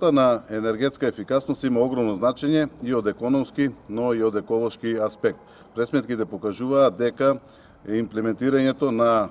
На енергетска ефикасност има огромно значење и од економски, но и од еколошки аспект. Пресметките покажуваат дека имплементирањето на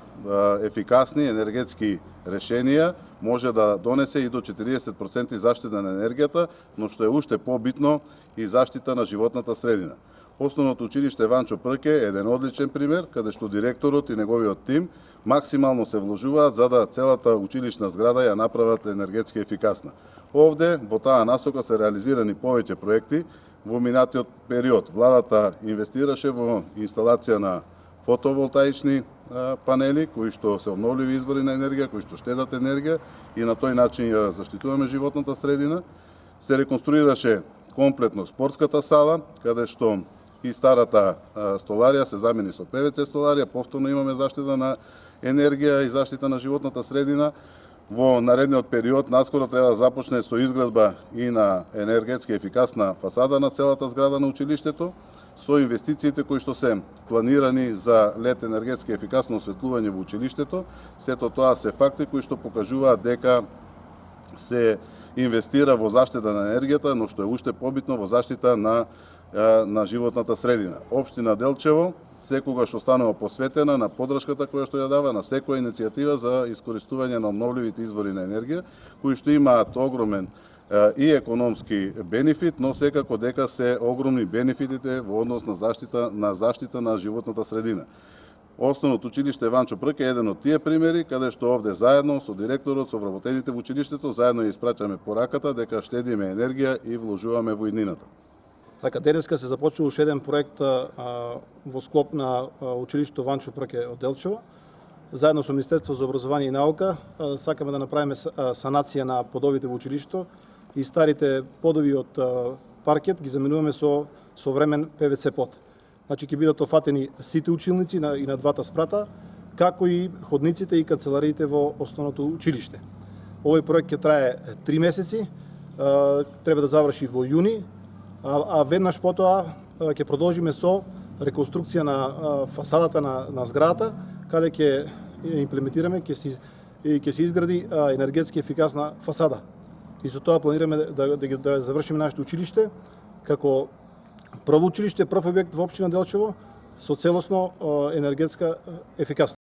ефикасни енергетски решенија може да донесе и до 40% заштита на енергијата, но што е уште побитно и заштита на животната средина. Основното училиште Ванчо Прке е еден одличен пример, каде што директорот и неговиот тим максимално се вложуваат за да целата училишна зграда ја направат енергетски ефикасна. Овде, во таа насока се реализирани повеќе проекти. Во минатиот период владата инвестираше во инсталација на фотоволтаични панели, кои што се обновливи извори на енергија, кои што штедат енергија и на тој начин ја заштитуваме животната средина. Се реконструираше комплетно спортската сала, каде што и старата столарија се замени со ПВЦ столарија, повторно имаме заштита на енергија и заштита на животната средина. Во наредниот период наскоро треба да започне со изградба и на енергетски ефикасна фасада на целата зграда на училиштето, со инвестициите кои што се планирани за лед енергетски ефикасно осветлување во училиштето. Сето тоа се факти кои што покажуваат дека се инвестира во заштита на енергијата, но што е уште побитно во заштита на животната средина. Општина Делчево секогаш останува посветена на поддршката која што ја дава на секоја иницијатива за искористување на обновливите извори на енергија, кои што имаат огромен и економски бенефит, но секако дека се огромни бенефитите во однос на заштита на животната средина. Основното училиште Ванчо Прке е еден од тие примери, каде што овде заедно со директорот, со вработените во училиштето, заедно ја испраќаме пораката дека штедиме енергија и вложуваме во иднината. Така, денеска се започнува уште еден проект во склоп на училиштето Ванчо Прке од Делчево. Заедно со Министерство за образование и наука сакаме да направиме санација на подовите во училиштето и старите подови од паркет ги заменуваме со современ ПВЦ под. Значи ќе бидат офатени сите училници и на двата спрата, како и ходниците и канцелариите во основното училиште. Овој проект ќе трае 3 месеци, треба да заврши во јуни, а веднаш потоа ќе продолжиме со реконструкција на фасадата на зградата, каде ќе имплементираме, ќе се изгради енергетски ефикасна фасада. И со тоа планираме да завршиме нашето училиште како прво училиште, прв објект во општина Делчево со целосно енергетска ефикасност.